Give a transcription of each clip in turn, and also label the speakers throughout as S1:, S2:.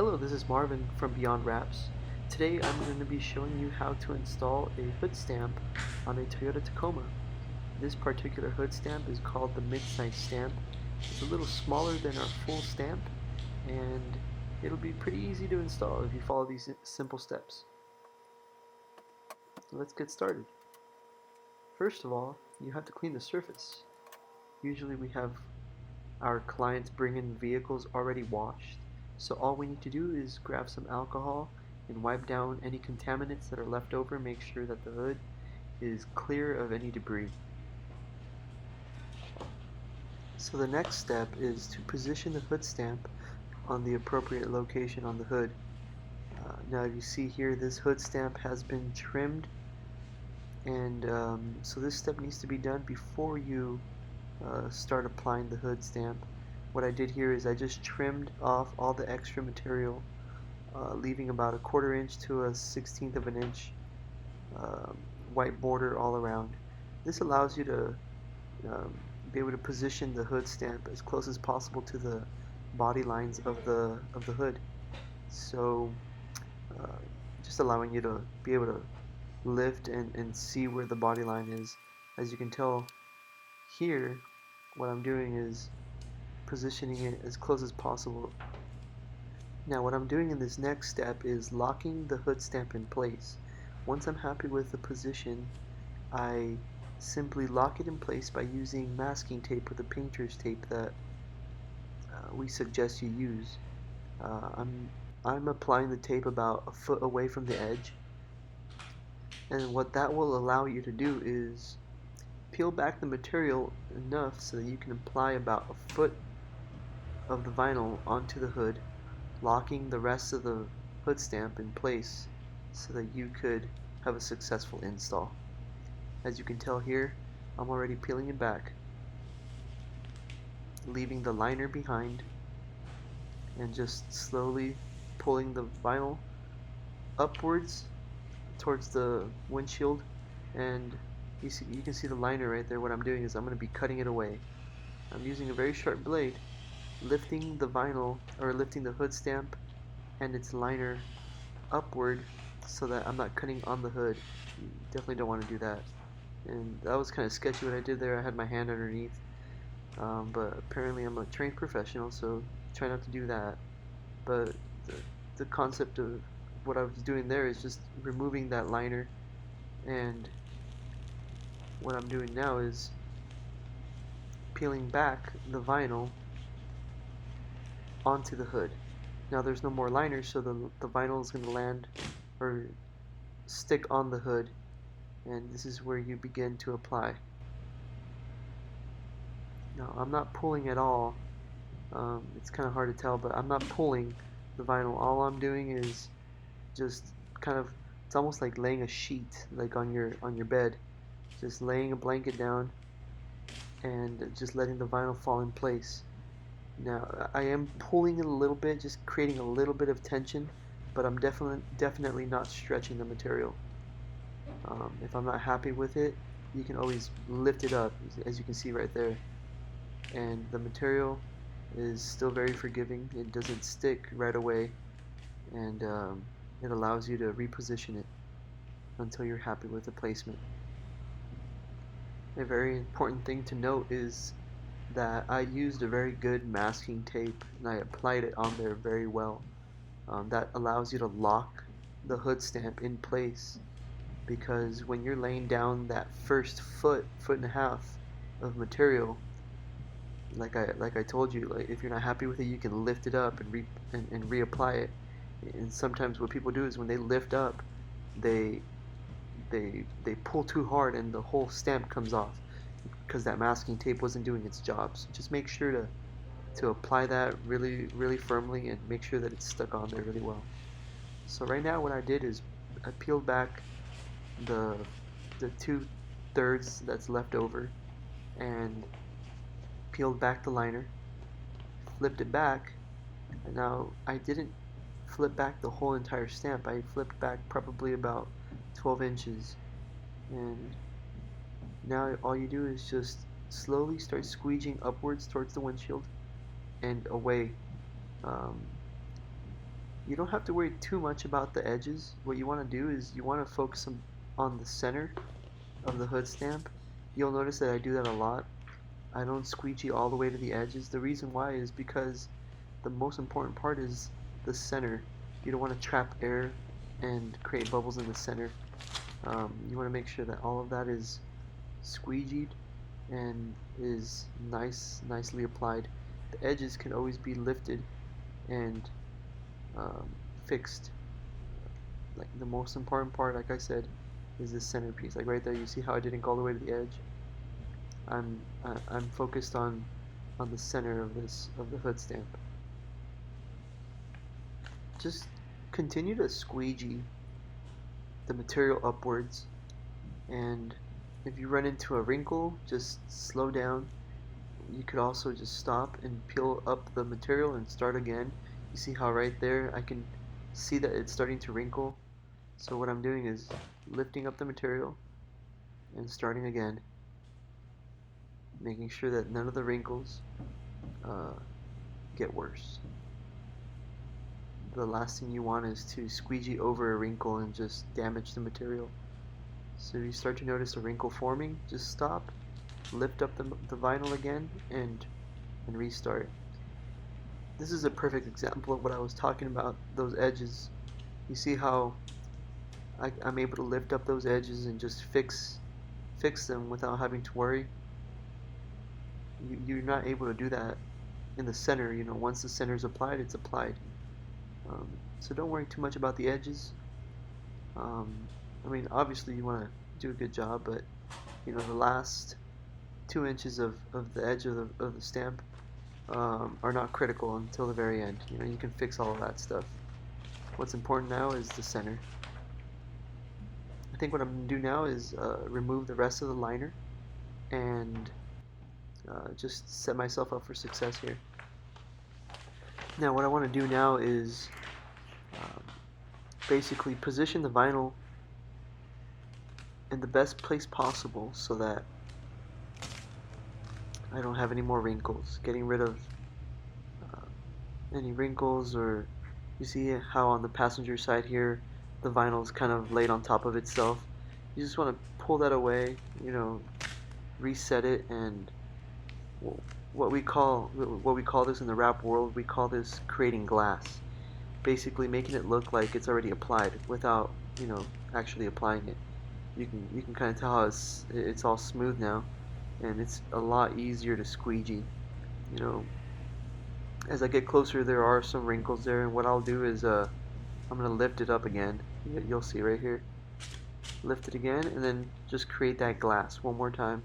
S1: Hello, this is Marvin from Beyond Wraps. Today I'm going to be showing you how to install a hood stamp on a Toyota Tacoma. This particular hood stamp is called the mid-size stamp. It's a little smaller than our full stamp, and it'll be pretty easy to install if you follow these simple steps. So let's get started. First of all, you have to clean the surface. Usually we have our clients bring in vehicles already washed, so all we need to do is grab some alcohol and wipe down any contaminants that are left over, make sure that the hood is clear of any debris. So the next step is to position the hood stamp on the appropriate location on the hood. Now you see here this hood stamp has been trimmed, and so this step needs to be done before you start applying the hood stamp. What I did here is I just trimmed off all the extra material, leaving about a 1/4 inch to a 1/16 of an inch white border all around. This allows you to be able to position the hood stamp as close as possible to the body lines of the hood. So just allowing you to be able to lift and see where the body line is. As you can tell here, what I'm doing is positioning it as close as possible. Now what I'm doing in this next step is locking the hood stamp in place. Once I'm happy with the position, I simply lock it in place by using masking tape or the painter's tape that we suggest you use. I'm applying the tape about a foot away from the edge, and what that will allow you to do is peel back the material enough so that you can apply about a foot of the vinyl onto the hood, locking the rest of the hood stamp in place so that you could have a successful install. As you can tell here, I'm already peeling it back, leaving the liner behind and just slowly pulling the vinyl upwards towards the windshield, and you can see the liner right there. What I'm doing is I'm going to be cutting it away. I'm using a very sharp blade, lifting the vinyl, or lifting the hood stamp and its liner upward so that I'm not cutting on the hood. You definitely don't want to do that. And that was kind of sketchy what I did there. I had my hand underneath, but apparently I'm a trained professional, so try not to do that. But the concept of what I was doing there is just removing that liner, and what I'm doing now is peeling back the vinyl onto the hood. Now there's no more liner, so the vinyl is going to land or stick on the hood, and this is where you begin to apply. Now I'm not pulling at all. It's kind of hard to tell, but I'm not pulling the vinyl. All I'm doing is just kind of, it's almost like laying a sheet like on your bed, just laying a blanket down and just letting the vinyl fall in place. Now I am pulling it a little bit, just creating a little bit of tension, but I'm definitely not stretching the material. If I'm not happy with it, you can always lift it up, as you can see right there, and the material is still very forgiving. It doesn't stick right away, and it allows you to reposition it until you're happy with the placement. A very important thing to note is that I used a very good masking tape and I applied it on there very well. That allows you to lock the hood stamp in place, because when you're laying down that first foot and a half of material, like I told you, like if you're not happy with it, you can lift it up and reapply it. And sometimes what people do is when they lift up, they pull too hard and the whole stamp comes off because that masking tape wasn't doing its job. So just make sure to apply that really firmly and make sure that it's stuck on there really well. So right now what I did is I peeled back the 2/3 that's left over and peeled back the liner, flipped it back, and now I didn't flip back the whole entire stamp. I flipped back probably about 12 inches, and now all you do is just slowly start squeegeeing upwards towards the windshield and away. Um, You don't have to worry too much about the edges. What you want to do is you want to focus on the center of the hood stamp. You'll notice that I do that a lot. I don't squeegee all the way to the edges. The reason why is because the most important part is the center. You don't want to trap air and create bubbles in the center. You want to make sure that all of that is squeegeed and is nicely applied. The edges can always be lifted and fixed. Like the most important part, like I said, is this centerpiece. Like right there, you see how I didn't go all the way to the edge. I'm focused on the center of the hood stamp. Just continue to squeegee the material upwards, and if you run into a wrinkle, just slow down. You could also just stop and peel up the material and start again. You see how right there I can see that it's starting to wrinkle. So what I'm doing is lifting up the material and starting again, making sure that none of the wrinkles get worse. The last thing you want is to squeegee over a wrinkle and just damage the material. So if you start to notice a wrinkle forming, just stop, lift up the vinyl again, and restart. This is a perfect example of what I was talking about, those edges. You see how I'm able to lift up those edges and just fix them without having to worry. You're not able to do that in the center. You know, once the center is applied, it's applied. So don't worry too much about the edges. I mean, obviously you want to do a good job, but you know, the last 2 inches of the edge of the stamp are not critical until the very end. You know, you can fix all of that stuff. What's important now is the center. I think what I'm going to do now is remove the rest of the liner and just set myself up for success here. Now what I want to do now is basically position the vinyl in the best place possible so that I don't have any more wrinkles. Getting rid of any wrinkles, or you see how on the passenger side here the vinyl is kind of laid on top of itself. You just want to pull that away, you know, reset it, and what we call this in the wrap world, we call this creating glass. Basically making it look like it's already applied without, you know, actually applying it. You can kind of tell how it's all smooth now, and it's a lot easier to squeegee. You know, as I get closer, there are some wrinkles there, and what I'll do is I'm gonna lift it up again. You'll see right here. Lift it again, and then just create that glass one more time.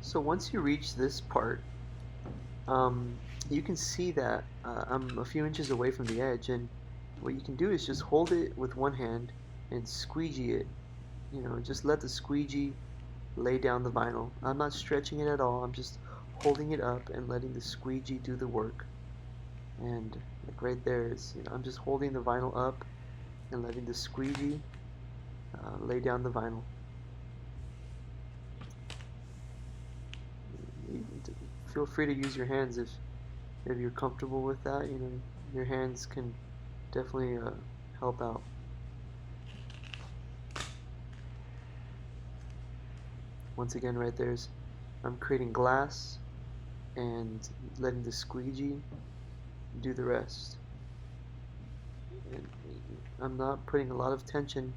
S1: So once you reach this part, you can see that I'm a few inches away from the edge, and what you can do is just hold it with one hand and squeegee it. You know, just let the squeegee lay down the vinyl. I'm not stretching it at all. I'm just holding it up and letting the squeegee do the work. And like right there is, you know, I'm just holding the vinyl up and letting the squeegee lay down the vinyl. Feel free to use your hands if you're comfortable with that. You know, your hands can definitely help out. Once again, right there's, I'm creating glass and letting the squeegee do the rest. And I'm not putting a lot of tension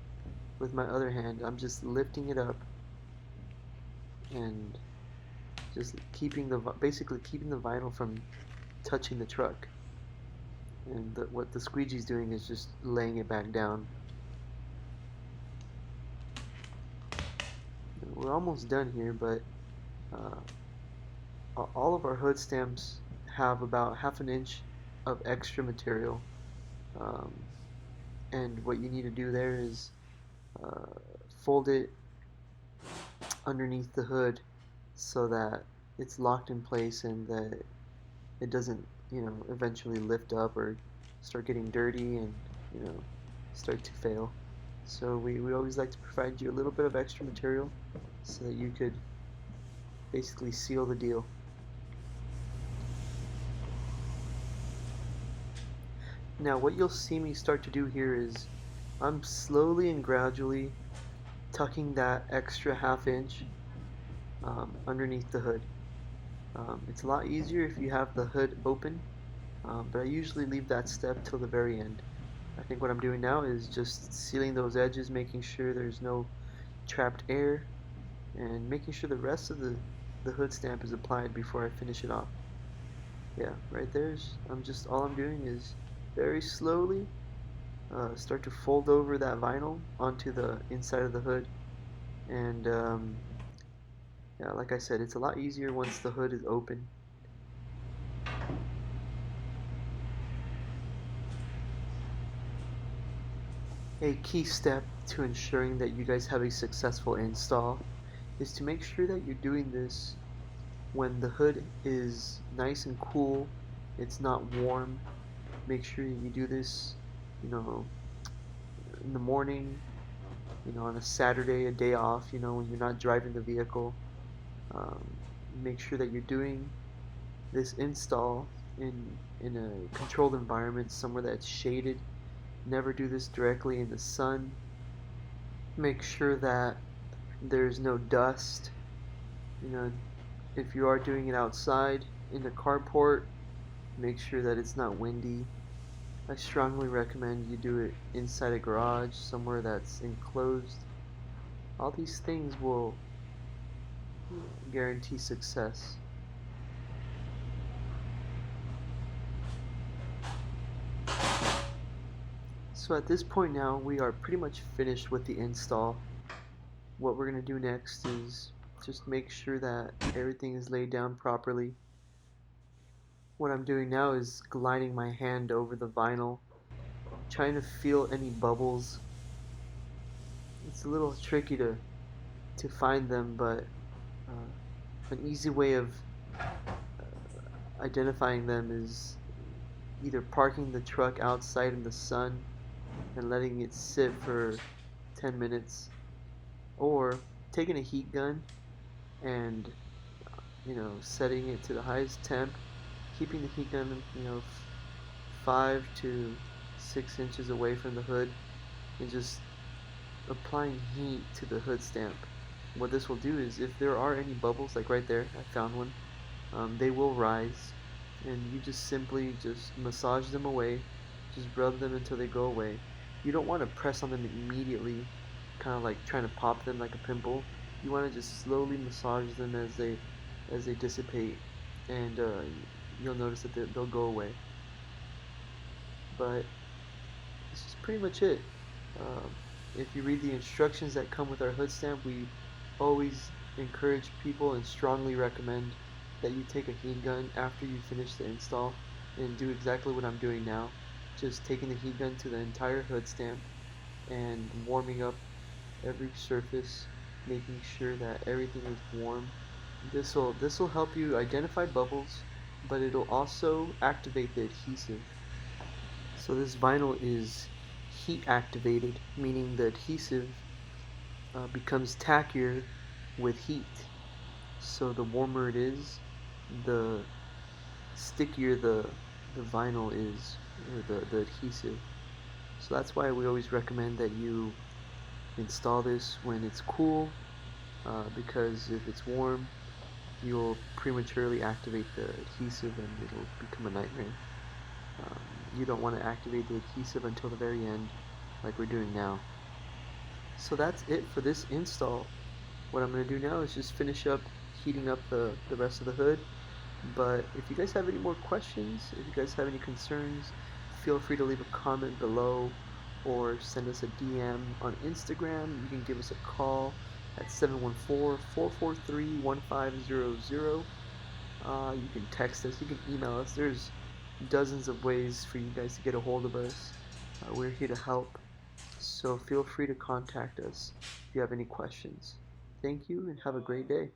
S1: with my other hand. I'm just lifting it up and just basically keeping the vinyl from touching the truck. And what the squeegee is doing is just laying it back down. We're almost done here, but all of our hood stamps have about ½ inch of extra material, and what you need to do there is fold it underneath the hood so that it's locked in place and that it doesn't, you know, eventually lift up or start getting dirty and, you know, start to fail. So we always like to provide you a little bit of extra material so that you could basically seal the deal. Now what you'll see me start to do here is I'm slowly and gradually tucking that extra ½ inch underneath the hood. It's a lot easier if you have the hood open, but I usually leave that step till the very end. I think what I'm doing now is just sealing those edges, making sure there's no trapped air, and making sure the rest of the hood stamp is applied before I finish it off. Yeah, right there's, all I'm doing is very slowly start to fold over that vinyl onto the inside of the hood, and yeah, like I said, it's a lot easier once the hood is open. A key step to ensuring that you guys have a successful install is to make sure that you're doing this when the hood is nice and cool, it's not warm. Make sure you do this, you know, in the morning, on a Saturday, a day off, when you're not driving the vehicle. Um, Make sure that you're doing this install in a controlled environment, somewhere that's shaded. Never do this directly in the sun. Make sure that there's no dust. If you are doing it outside in the carport, make sure that it's not windy. I strongly recommend you do it inside a garage, somewhere that's enclosed. All these things will guarantee success. So at this point now, we are pretty much finished with the install. What we're going to do next is just make sure that everything is laid down properly. What I'm doing now is gliding my hand over the vinyl, trying to feel any bubbles. It's a little tricky to find them, but an easy way of identifying them is either parking the truck outside in the sun and letting it sit for 10 minutes, or taking a heat gun and setting it to the highest temp, keeping the heat gun 5 to 6 inches away from the hood, and just applying heat to the hood stamp. What this will do is, if there are any bubbles, like right there, I found one, they will rise, and you just simply massage them away, just rub them until they go away. You don't want to press on them immediately, kind of like trying to pop them like a pimple. You want to just slowly massage them as they dissipate, and you'll notice that they'll go away. But this is pretty much it. If you read the instructions that come with our hood stamp, we always encourage people and strongly recommend that you take a heat gun after you finish the install and do exactly what I'm doing now. Just taking the heat gun to the entire hood stamp and warming up every surface, making sure that everything is warm. This will help you identify bubbles, but it'll also activate the adhesive. So this vinyl is heat activated, meaning the adhesive becomes tackier with heat. So the warmer it is, the stickier the vinyl is, or the adhesive. So that's why we always recommend that you install this when it's cool, because if it's warm, you'll prematurely activate the adhesive and it'll become a nightmare. You don't want to activate the adhesive until the very end, like we're doing now. So that's it for this install. What I'm going to do now is just finish up heating up the rest of the hood. But if you guys have any more questions, if you guys have any concerns, feel free to leave a comment below or send us a DM on Instagram. You can give us a call at 714-443-1500. You can text us, you can email us. There's dozens of ways for you guys to get a hold of us. We're here to help, so feel free to contact us if you have any questions. Thank you and have a great day.